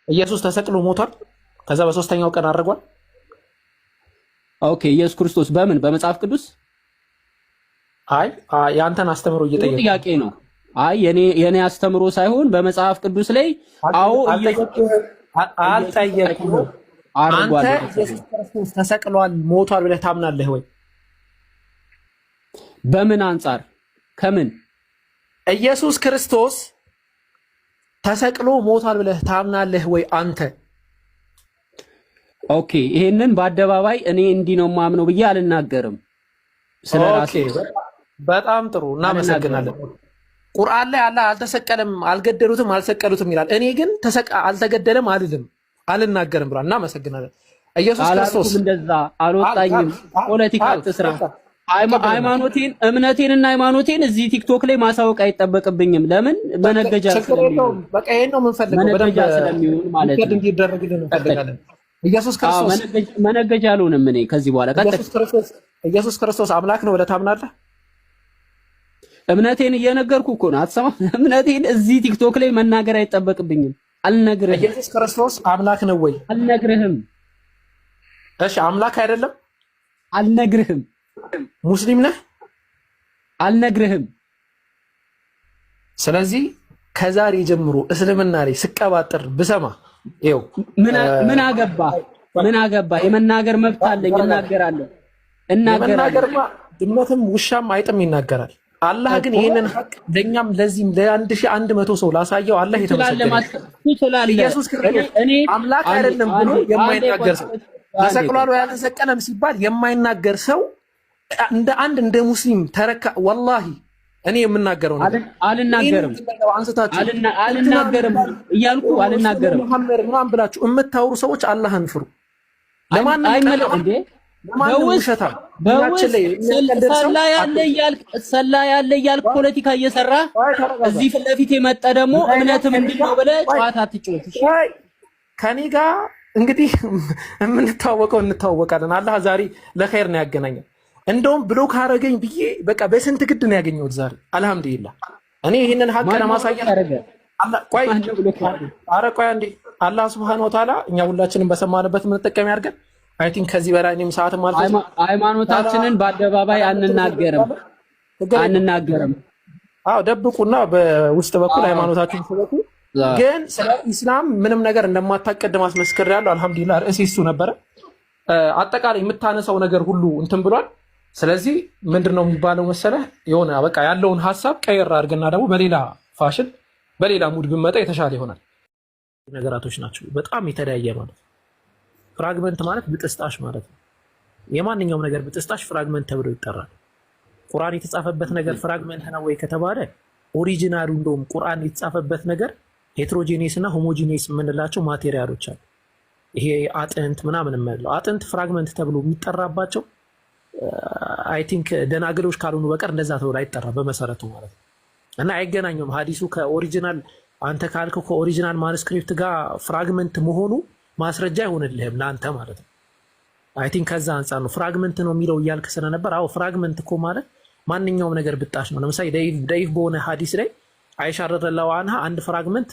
ኢየሱስ ተሰቅሎ ሞቷል። ከዛ በሶስተኛው ቀን አድርጓል። ኦኬ ኢየሱስ ክርስቶስ በምን በመጽሐፍ ቅዱስ? አይ ያንተን አስተምሮ እየጠየቀ ጥያቄ ነው። አይ የኔ አስተምሮ ሳይሆን በመጽሐፍ ቅዱስ ላይ አዎ አልጠየቅኩም። አንተ ኢየሱስ ክርስቶስ ተሰቅሏል ሞቷል ብለህ ታምናለህ ወይ? በምን አንጻር ከምን? ኢየሱስ ክርስቶስ ተሰቅሎ ሞቷል ብለህ ታምናለህ ወይ አንተ? ኦኬ ይሄንን በአደባባይ እኔ እንዲህ ነው ማምነው ብዬ አልናገርም። ስለራሴ በጣም ጥሩ እናመሰግናለን። ቁርአን ላይ አላህ አልተሰቀለም፣ አልገደሉትም፣ አልሰቀሉትም ይላል። እኔ ግን አልተገደለም አልልም አልናገርም ብሏል። እናመሰግናለን። ኢየሱስ ክርስቶስ እንደዛ አልወጣኝም። ፖለቲካ አትስራ። ሃይማኖቴን እምነቴንና ሃይማኖቴን እዚህ ቲክቶክ ላይ ማሳወቅ አይጠበቅብኝም። ለምን መነገጃ ስለሚሆን በቃ ይሄን ነው የምንፈልገው። መነገጃ ስለሚሆን ማለት ነው እንዲደረግልን እንፈልጋለን። ኢየሱስ ክርስቶስ መነገጃ አልሆንም እኔ ከዚህ በኋላ ኢየሱስ ክርስቶስ አምላክ ነው ብለህ ታምናለህ? እምነቴን እየነገርኩ እኮ ነው። አትሰማም? እምነቴን እዚህ ቲክቶክ ላይ መናገር አይጠበቅብኝም። አልነግርህም። ኢየሱስ ክርስቶስ አምላክ ነው ወይ? አልነግርህም። እሺ አምላክ አይደለም? አልነግርህም። ሙስሊም ነህ? አልነግርህም። ስለዚህ ከዛሬ ጀምሮ እስልምና ላይ ስቀባጥር ብሰማ ይኸው ምን አገባ? የመናገር መብት አለኝ። እናገራለሁ። ድመትም ውሻም አይጥም ይናገራል። አላህ ግን ይሄንን ሐቅ ለኛም ለዚህም ለ1100 ሰው ላሳየው አላህ የተመሰገነ ኢየሱስ ክርስቶስ አምላክ አይደለም ብሎ የማይናገር ሰው ተሰቅሏል ወይ አልተሰቀለም ሲባል የማይናገር ሰው እንደ ሙስሊም ተረካ። ወላሂ እኔ የምናገረው ነገር አልናገርም እያልኩ አልናገርም። መሐመድ ምናምን ብላችሁ የምታወሩ ሰዎች አላህን ፍሩ። ለማንም ሰላ ያለ እያልክ ፖለቲካ እየሰራ እዚህ ፊት ለፊት የመጣ ደግሞ እምነት ምንድን ነው ብለህ ጨዋታ አትጫወት። ከኔ ጋር እንግዲህ የምንታወቀው እንታወቃለን። አላህ ዛሬ ለኸይር ነው ያገናኘን። እንደውም ብሎክ አደረገኝ ብዬ በቃ በስንት ግድ ነው ያገኘሁት ዛሬ። አልሐምዱሊላህ እኔ ይህንን ሀቅ ለማሳየት ቆይ አንዴ አላህ ሱብሃነሁ ወተዓላ እኛ ሁላችንም በሰማንበት የምንጠቀም ያድርገን። አይ ቲንክ ከዚህ በላይ እኔም ሰዓት ማለት ሃይማኖታችንን በአደባባይ አንናገርም። አዎ ደብቁና በውስጥ በኩል ሃይማኖታችንን ሰበኩ። ግን ስለ ኢስላም ምንም ነገር እንደማታቀድም አስመስክሬያለሁ። አልሐምዱሊላህ ርዕሴ እሱ ነበረ። አጠቃላይ የምታነሳው ነገር ሁሉ እንትን ብሏል። ስለዚህ ምንድነው የሚባለው መሰለህ የሆነ በቃ ያለውን ሐሳብ ቀየር አድርግና ደግሞ በሌላ ፋሽን በሌላ ሙድ ብመጣ የተሻለ ይሆናል። ነገራቶች ናቸው በጣም የተለያየ ማለት ፍራግመንት ማለት ብጥስጣሽ ማለት ነው። የማንኛውም ነገር ብጥስጣሽ ፍራግመንት ተብሎ ይጠራል። ቁርአን የተጻፈበት ነገር ፍራግመንት ነው ወይ ከተባለ ኦሪጂናሉ እንደውም ቁርአን የተጻፈበት ነገር ሄትሮጂኒየስ እና ሆሞጂኒየስ የምንላቸው ማቴሪያሎች አሉ። ይሄ አጥንት ምናምን የምንለው አጥንት ፍራግመንት ተብሎ የሚጠራባቸው አይ ቲንክ ደናግሎች ካልሆኑ በቀር እንደዛ ተብሎ አይጠራ በመሰረቱ ማለት ነው። እና አይገናኙም። ሀዲሱ ከኦሪጂናል አንተ ካልከው ከኦሪጂናል ማኑስክሪፕት ጋር ፍራግመንት መሆኑ ማስረጃ አይሆንልህም ለአንተ ማለት ነው። አይ ቲንክ ከዛ አንጻር ነው ፍራግመንት ነው የሚለው እያልክ ስለነበር። አዎ ፍራግመንት እኮ ማለት ማንኛውም ነገር ብጣሽ ነው። ለምሳሌ ደይፍ በሆነ ሀዲስ ላይ አይሻ ረዲየላሁ ዐንሃ አንድ ፍራግመንት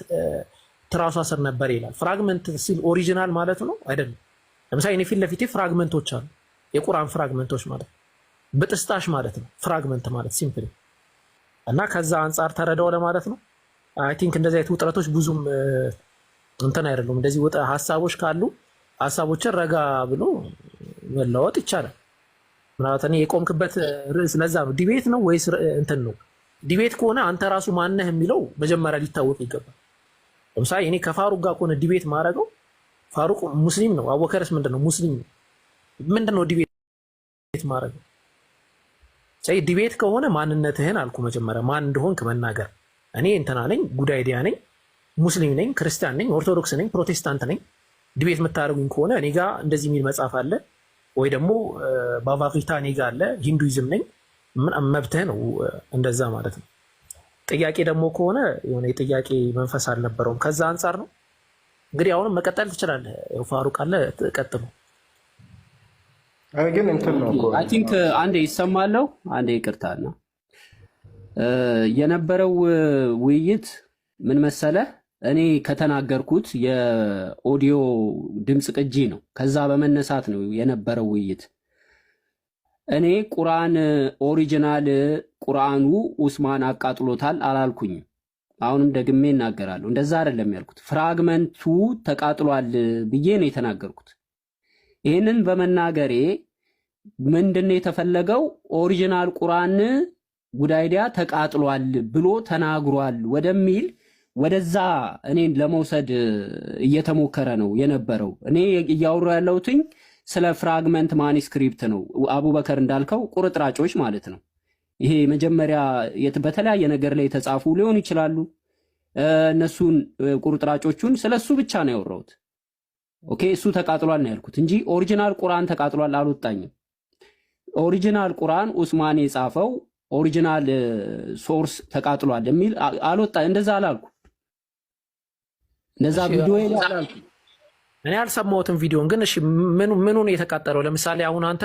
ትራሷ ስር ነበር ይላል። ፍራግመንት ሲል ኦሪጂናል ማለት ነው አይደለም። ለምሳሌ እኔ ፊት ለፊቴ ፍራግመንቶች አሉ፣ የቁርአን ፍራግመንቶች ማለት ብጥስጣሽ ማለት ነው ፍራግመንት ማለት ሲምፕሊ። እና ከዛ አንጻር ተረዳው ለማለት ነው። አይ ቲንክ እንደዚህ አይነት ውጥረቶች ብዙም እንትን አይደሉም። እንደዚህ ሀሳቦች ካሉ ሀሳቦችን ረጋ ብሎ መለወጥ ይቻላል። ምናልባት እኔ የቆምክበት ርዕስ ለዛ ነው። ዲቤት ነው ወይስ እንትን ነው? ዲቤት ከሆነ አንተ ራሱ ማነህ የሚለው መጀመሪያ ሊታወቅ ይገባል። ለምሳሌ እኔ ከፋሩቅ ጋር ከሆነ ዲቤት ማድረገው ፋሩቅ ሙስሊም ነው፣ አቡበከርስ ምንድን ነው? ሙስሊም ነው። ምንድን ነው ዲቤት ማድረገው? ዲቤት ከሆነ ማንነትህን አልኩ መጀመሪያ ማን እንደሆንክ መናገር። እኔ እንትና ነኝ፣ ጉዳይዲያ ነኝ፣ ሙስሊም ነኝ፣ ክርስቲያን ነኝ፣ ኦርቶዶክስ ነኝ፣ ፕሮቴስታንት ነኝ። ዲቤት የምታደርጉኝ ከሆነ እኔ ጋ እንደዚህ የሚል መጽሐፍ አለ ወይ ደግሞ ባቫሪታ እኔ ጋ አለ፣ ሂንዱይዝም ነኝ፣ መብትህ ነው እንደዛ ማለት ነው። ጥያቄ ደግሞ ከሆነ የሆነ የጥያቄ መንፈስ አልነበረውም። ከዛ አንጻር ነው እንግዲህ አሁንም መቀጠል ትችላለህ። ፋሩቅ አለ ቀጥሉ። ግን እንትን ነው እኮ አይ ቲንክ አንዴ ይሰማለው። አንዴ ይቅርታ ነው የነበረው ውይይት ምን መሰለ እኔ ከተናገርኩት የኦዲዮ ድምፅ ቅጂ ነው። ከዛ በመነሳት ነው የነበረው ውይይት። እኔ ቁርአን ኦሪጂናል ቁርአኑ ኡስማን አቃጥሎታል አላልኩኝም። አሁንም ደግሜ እናገራለሁ። እንደዛ አይደለም ያልኩት። ፍራግመንቱ ተቃጥሏል ብዬ ነው የተናገርኩት። ይህንን በመናገሬ ምንድነው የተፈለገው? ኦሪጂናል ቁርአን ጉዳይዲያ ተቃጥሏል ብሎ ተናግሯል ወደሚል ወደዛ እኔን ለመውሰድ እየተሞከረ ነው የነበረው። እኔ እያወራሁ ያለሁትኝ ስለ ፍራግመንት ማኒስክሪፕት ነው። አቡበከር እንዳልከው ቁርጥራጮች ማለት ነው። ይሄ መጀመሪያ በተለያየ ነገር ላይ የተጻፉ ሊሆኑ ይችላሉ። እነሱን ቁርጥራጮቹን ስለሱ ብቻ ነው ያወራሁት። ኦኬ፣ እሱ ተቃጥሏል ነው ያልኩት እንጂ ኦሪጂናል ቁርአን ተቃጥሏል አልወጣኝም። ኦሪጂናል ቁርአን ኡስማን የጻፈው ኦሪጂናል ሶርስ ተቃጥሏል የሚል አልወጣ። እንደዛ አላልኩ። እንደዛ ቪዲዮ አላልኩ። እኔ አልሰማሁትም ቪዲዮን ግን። እሺ ምኑ ነው የተቃጠለው? ለምሳሌ አሁን አንተ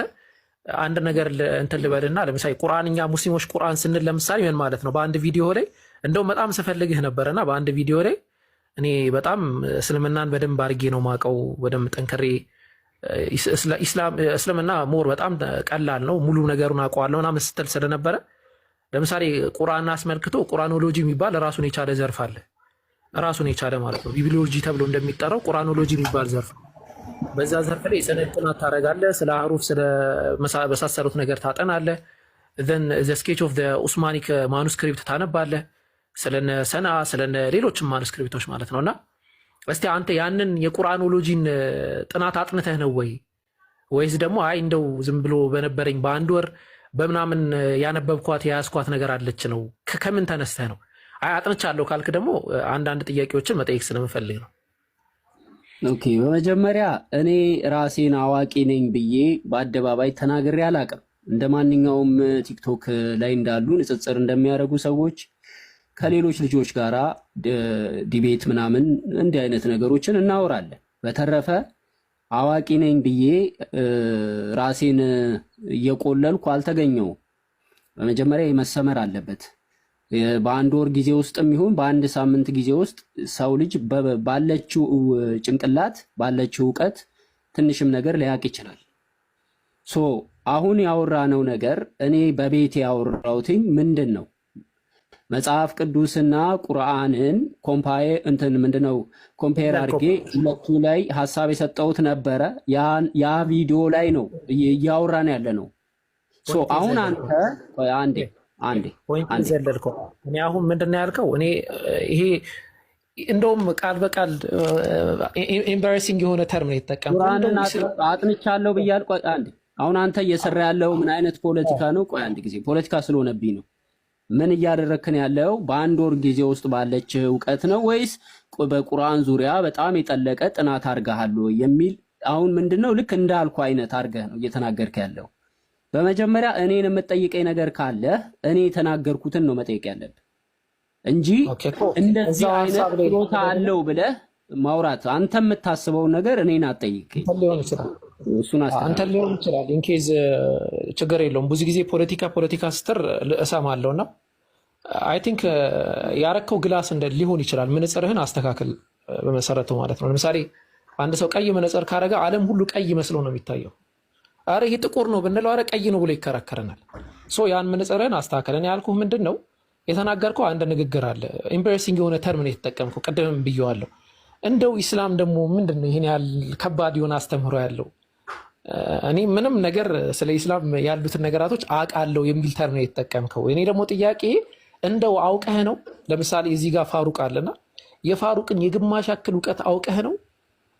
አንድ ነገር እንትን ልበልና ለምሳሌ ቁርአንኛ ሙስሊሞች ቁርአን ስንል ለምሳሌ ምን ማለት ነው? በአንድ ቪዲዮ ላይ እንደውም በጣም ስፈልግህ ነበርና በአንድ ቪዲዮ ላይ እኔ በጣም እስልምናን በደንብ አድርጌ ነው ማቀው፣ በደንብ ጠንክሬ እስልምና ሞር በጣም ቀላል ነው ሙሉ ነገሩን አውቀዋለሁ ምናምን ስትል ስለነበረ ለምሳሌ ቁርአን አስመልክቶ ቁርአኖሎጂ የሚባል ራሱን የቻለ ዘርፍ አለ። ራሱን የቻለ ማለት ነው ቢብሊዮሎጂ ተብሎ እንደሚጠራው ቁርአኖሎጂ የሚባል ዘርፍ። በዛ ዘርፍ ላይ የሰነድ ጥናት ታደርጋለህ። ስለ አሩፍ ስለ መሳሰሉት ነገር ታጠናለህ። then the sketch of the ኡስማኒክ ማኑስክሪፕት ታነባለህ። ስለነ ሰና ስለነ ሌሎችም ማኑስክሪፕቶች ማለት ነውና እስቲ አንተ ያንን የቁርአኖሎጂን ጥናት አጥንተህ ነው ወይስ ደግሞ አይ እንደው ዝም ብሎ በነበረኝ በአንድ ወር በምናምን ያነበብኳት የያዝኳት ነገር አለች ነው? ከምን ተነስተህ ነው? አይ አጥንቻለሁ ካልክ ደግሞ አንዳንድ ጥያቄዎችን መጠየቅ ስለምፈልግ ነው። ኦኬ፣ በመጀመሪያ እኔ ራሴን አዋቂ ነኝ ብዬ በአደባባይ ተናግሬ አላቅም። እንደ ማንኛውም ቲክቶክ ላይ እንዳሉ ንጽጽር እንደሚያደርጉ ሰዎች ከሌሎች ልጆች ጋራ ዲቤት ምናምን እንዲህ አይነት ነገሮችን እናወራለን። በተረፈ አዋቂ ነኝ ብዬ ራሴን እየቆለልኩ አልተገኘውም። በመጀመሪያ መሰመር አለበት። በአንድ ወር ጊዜ ውስጥም ይሁን በአንድ ሳምንት ጊዜ ውስጥ ሰው ልጅ ባለችው ጭንቅላት ባለችው እውቀት ትንሽም ነገር ሊያውቅ ይችላል። ሶ አሁን ያወራነው ነገር እኔ በቤት ያወራሁትኝ ምንድን ነው? መጽሐፍ ቅዱስና ቁርአንን ኮምፔር አድርጌ ሁለቱ ላይ ሀሳብ የሰጠሁት ነበረ። ያ ቪዲዮ ላይ ነው እያወራን ያለ ነው። ሶ አሁን አንተ አንዴ ዘለልከው። እኔ አሁን ምንድነው ያልከው? እኔ ይሄ እንደውም ቃል በቃል ኤምባራሲንግ የሆነ ተርም ነው የተጠቀምኩት። ቁርአንን አጥንቻለሁ ብያለሁ። ቆይ አንዴ፣ አሁን አንተ እየሰራ ያለው ምን አይነት ፖለቲካ ነው? ቆይ አንድ ጊዜ፣ ፖለቲካ ስለሆነብኝ ነው። ምን እያደረክን ያለው? በአንድ ወር ጊዜ ውስጥ ባለች እውቀት ነው ወይስ በቁርአን ዙሪያ በጣም የጠለቀ ጥናት አድርገሃል የሚል አሁን ምንድነው ልክ እንዳልኩ አይነት አድርገህ ነው እየተናገርክ ያለው? በመጀመሪያ እኔን የምትጠይቀኝ ነገር ካለ እኔ የተናገርኩትን ነው መጠየቅ ያለብህ እንጂ እንደዚህ አይነት ችሎታ አለው ብለህ ማውራት አንተ የምታስበውን ነገር እኔን አትጠይቀኝ። አንተ ሊሆን ይችላል ኢንኬዝ ችግር የለውም። ብዙ ጊዜ ፖለቲካ ስትር እሰማለሁና አይ ቲንክ ያረከው ግላስ እንደ ሊሆን ይችላል። መነጽርህን አስተካክል በመሰረቱ ማለት ነው። ለምሳሌ አንድ ሰው ቀይ መነጽር ካረጋ ዓለም ሁሉ ቀይ መስሎ ነው የሚታየው። አረ ይሄ ጥቁር ነው ብንለው አረ ቀይ ነው ብሎ ይከራከረናል። ሶ ያን መነጽርህን አስተካክል። እኔ ያልኩህ ምንድነው የተናገርከው አንድ ንግግር አለ። ኢምባራሲንግ የሆነ ተርም ነው የተጠቀምከው። ቀደም ብየዋለሁ። እንደው ኢስላም ደግሞ ምንድነው ይሄን ያህል ከባድ የሆነ አስተምህሮ ያለው? እኔ ምንም ነገር ስለ ኢስላም ያሉትን ነገራቶች አውቃለሁ የሚል ተርም ነው የተጠቀምከው። እኔ ደግሞ ጥያቄ እንደው አውቀህ ነው? ለምሳሌ እዚህ ጋር ፋሩቅ አለና የፋሩቅን የግማሽ ያክል እውቀት አውቀህ ነው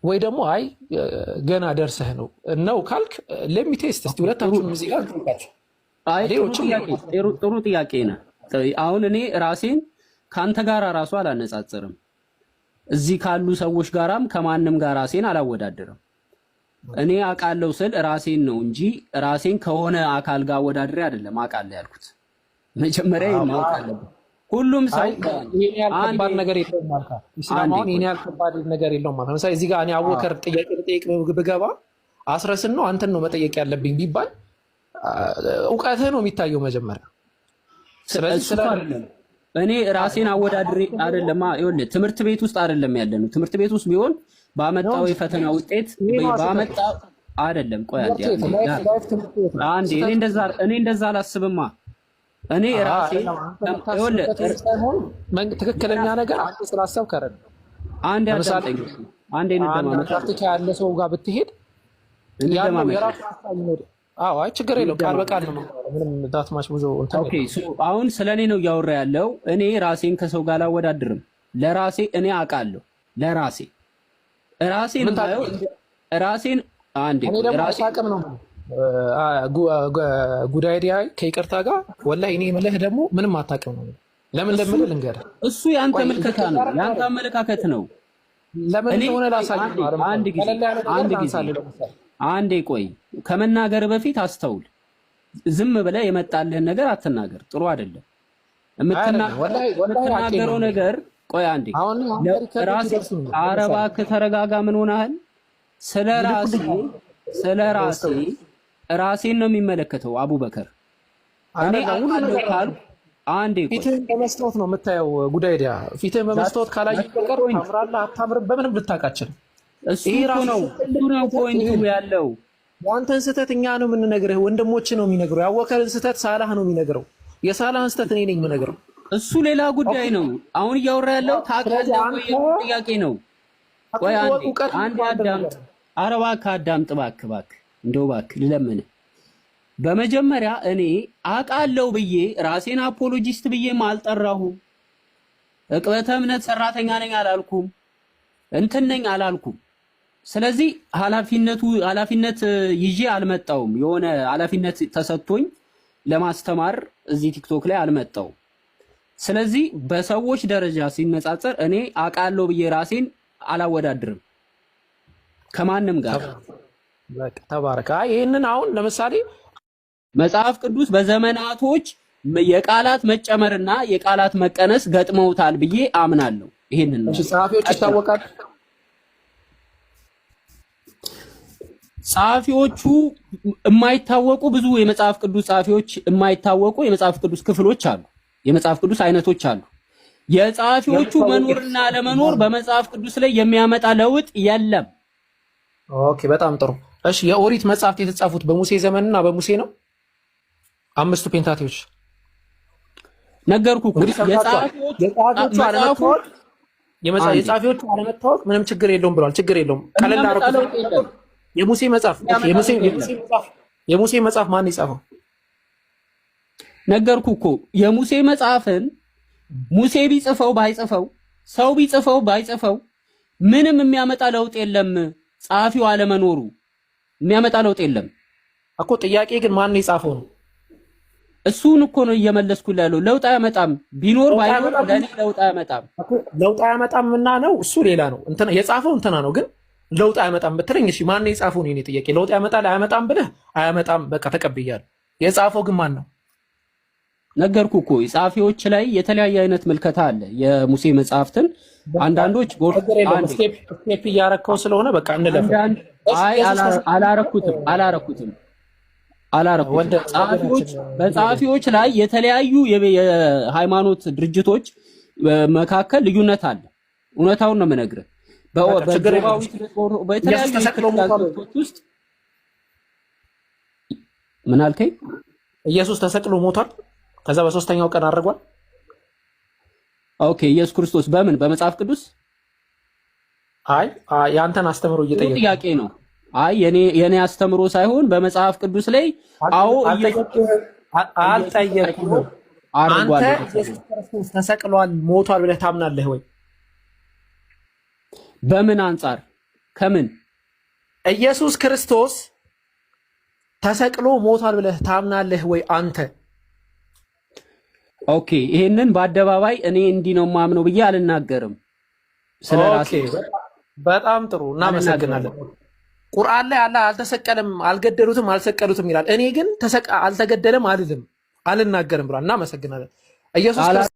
ወይ ደግሞ አይ ገና ደርሰህ ነው ካልክ ለሚ ቴስት እስቲ ሁለታችሁም እዚህ ጋር ትንካችሁ። አይ ጥሩ ጥያቄ ነው። አሁን እኔ ራሴን ካንተ ጋር ራሱ አላነጻጽርም። እዚህ ካሉ ሰዎች ጋራም ከማንም ጋር ራሴን አላወዳድርም። እኔ አውቃለሁ ስል ራሴን ነው እንጂ ራሴን ከሆነ አካል ጋር ወዳድሬ አይደለም አውቃለሁ ያልኩት። መጀመሪያ ይማውቃለሁ ሁሉም ሰው ይሄን ያህል ከባድ ነገር የለውም ማለት ነው። ኢስላም አሁን ይሄን ያህል ከባድ ነገር የለውም ማለት ነው። ለምሳሌ እዚህ ጋር እኔ አወከር ጥያቄ ልጠይቅ ብገባ አስረስን ነው አንተን ነው መጠየቅ ያለብኝ ቢባል እውቀትህ ነው የሚታየው መጀመሪያ። ስለዚህ እኔ ራሴን አወዳድሬ አይደለም። ይኸውልህ ትምህርት ቤት ውስጥ አይደለም ያለነው። ትምህርት ቤት ውስጥ ቢሆን ባመጣው የፈተና ውጤት ባመጣው አይደለም። ቆይ አንዴ እኔ እንደዛ አላስብማ። እኔ ራሴ ይኸውልህ ትክክለኛ ነገር አንተ ስላሰብክ አይደለም። አንዴ አዳምጠኝ። አንዴ እንደማመጣ ፕራክቲካ ያለ ሰው ጋር ብትሄድ የራሱ ሀሳብ ነው። አዎ አይ ችግር የለውም። ቃል በቃል ነው ምንም ዳትማች ብዙ እንትን። ኦኬ አሁን ስለኔ ነው እያወራ ያለው። እኔ ራሴን ከሰው ጋር አላወዳድርም። ለራሴ እኔ አውቃለሁ። ራሴን አንዴ ራሴ አቅም ነው ጉዳይ ዲያ ከይቅርታ ጋር ወላሂ እኔ የምልህ ደግሞ ምንም አታውቅም ነው። ለምን እንደምልህ ልንገርህ። እሱ ያንተ ምልከታ ነው፣ ያንተ አመለካከት ነው። ለምን እንደሆነ ላሳየህ። አንዴ ቆይ፣ ከመናገር በፊት አስተውል። ዝም ብለህ የመጣልህን ነገር አትናገር፣ ጥሩ አይደለም። የምትናገረው ነገር ቆይ አንዴ እባክህ ተረጋጋ። ምን ሆነሃል? ስለ ራሴን ነው የሚመለከተው አቡበከር። እኔ አውቃለሁ ካልኩ አንዴ ፊትህን በመስታወት ነው የምታየው። ጉዳይ ዲያ ፊትህን በመስታወት ካላየህ በቀር ታምራለህ አታምርም በምንም ልታውቃችን። እሱ ነው ፖይንቱ ያለው። የአንተን ስህተት እኛ ነው የምንነግርህ፣ ወንድሞች ነው የሚነግረው። ያወከርን ስህተት ሳላህ ነው የሚነግረው። የሳላህን ስህተት እኔ ነኝ የምነግረው። እሱ ሌላ ጉዳይ ነው። አሁን እያወራ ያለው ታውቃለህ ወይ ጥያቄ ነው። ቆይ አንዴ አዳምጥ። ኧረ እባክህ አዳምጥ፣ እባክህ እንደው እባክህ ልለምንህ። በመጀመሪያ እኔ አውቃለሁ ብዬ ራሴን አፖሎጂስት ብዬ አልጠራሁም። ዕቅበተ እምነት ሰራተኛ ነኝ አላልኩም፣ እንትን ነኝ አላልኩም። ስለዚህ ኃላፊነት ይዤ አልመጣሁም። የሆነ ኃላፊነት ተሰጥቶኝ ለማስተማር እዚህ ቲክቶክ ላይ አልመጣሁም። ስለዚህ በሰዎች ደረጃ ሲነጻጸር እኔ አውቃለሁ ብዬ ራሴን አላወዳድርም ከማንም ጋር። በቃ ተባረከ። ይሄንን አሁን ለምሳሌ መጽሐፍ ቅዱስ በዘመናቶች የቃላት መጨመርና የቃላት መቀነስ ገጥመውታል ብዬ አምናለሁ። ይሄንን ነው ጸሐፊዎች ይታወቃሉ። ጸሐፊዎቹ የማይታወቁ ብዙ የመጽሐፍ ቅዱስ ጸሐፊዎች የማይታወቁ የመጽሐፍ ቅዱስ ክፍሎች አሉ፣ የመጽሐፍ ቅዱስ አይነቶች አሉ። የጸሐፊዎቹ መኖርና ለመኖር በመጽሐፍ ቅዱስ ላይ የሚያመጣ ለውጥ የለም። ኦኬ በጣም ጥሩ። እሺ የኦሪት መጽሐፍት የተጻፉት በሙሴ ዘመንና በሙሴ ነው? አምስቱ ፔንታቴዎች ነገርኩ እኮ። የጸሐፊዎቹ አለመታወቅ ምንም ችግር የለውም ብሏል። ችግር የለውም። ቀለል አደረኩት። የሙሴ መጽሐፍ የሙሴ መጽሐፍ ማን የጻፈው? ነገርኩ እኮ የሙሴ መጽሐፍን ሙሴ ቢጽፈው ባይጽፈው ሰው ቢጽፈው ባይጽፈው ምንም የሚያመጣ ለውጥ የለም። ጸሐፊው አለመኖሩ የሚያመጣ ለውጥ የለም እኮ። ጥያቄ ግን ማን የጻፈው ነው? እሱን እኮ ነው እየመለስኩልህ ያለው። ለውጥ አያመጣም። ቢኖር ባይኖር ለኔ ለውጥ አያመጣም። ለውጥ አያመጣም እና ነው እሱ ሌላ ነው። እንትና የጻፈው እንትና ነው ግን ለውጥ አያመጣም ብትለኝ እሺ ማን የጻፈው ነው የኔ ጥያቄ። ለውጥ ያመጣል አያመጣም ብለህ አያመጣም በቃ ተቀብያለሁ። የጻፈው ግን ማን ነው? ነገርኩ እኮ ጸሐፊዎች ላይ የተለያየ አይነት ምልከታ አለ። የሙሴ መጽሐፍትን አንዳንዶች ስቴፕ እያረከው ስለሆነ በቃ እንለፈው። አይ አላረኩትም። በጸሐፊዎች ላይ የተለያዩ የሃይማኖት ድርጅቶች መካከል ልዩነት አለ። እውነታውን ነው የምነግርህ። በተለያዩ ውስጥ ምን አልከኝ? ኢየሱስ ተሰቅሎ ሞቷል። ከዛ በሶስተኛው ቀን አድርጓል። ኦኬ ኢየሱስ ክርስቶስ በምን በመጽሐፍ ቅዱስ? አይ ያንተን አስተምሮ እየጠየቀ ጥያቄ ነው። አይ የኔ አስተምሮ ሳይሆን በመጽሐፍ ቅዱስ ላይ አዎ አልጠየቅኩም። አንተ ኢየሱስ ክርስቶስ ተሰቅሏል ሞቷል ብለህ ታምናለህ ወይ? በምን አንጻር ከምን? ኢየሱስ ክርስቶስ ተሰቅሎ ሞቷል ብለህ ታምናለህ ወይ አንተ? ኦኬ ይሄንን በአደባባይ እኔ እንዲህ ነው ማምነው ብዬ አልናገርም። ስለራሴ በጣም ጥሩ እናመሰግናለን። ቁርአን ላይ አላህ አልተሰቀለም፣ አልገደሉትም፣ አልሰቀሉትም ይላል። እኔ ግን አልተገደለም አልልም፣ አልናገርም ብሏል። እናመሰግናለን። ኢየሱስ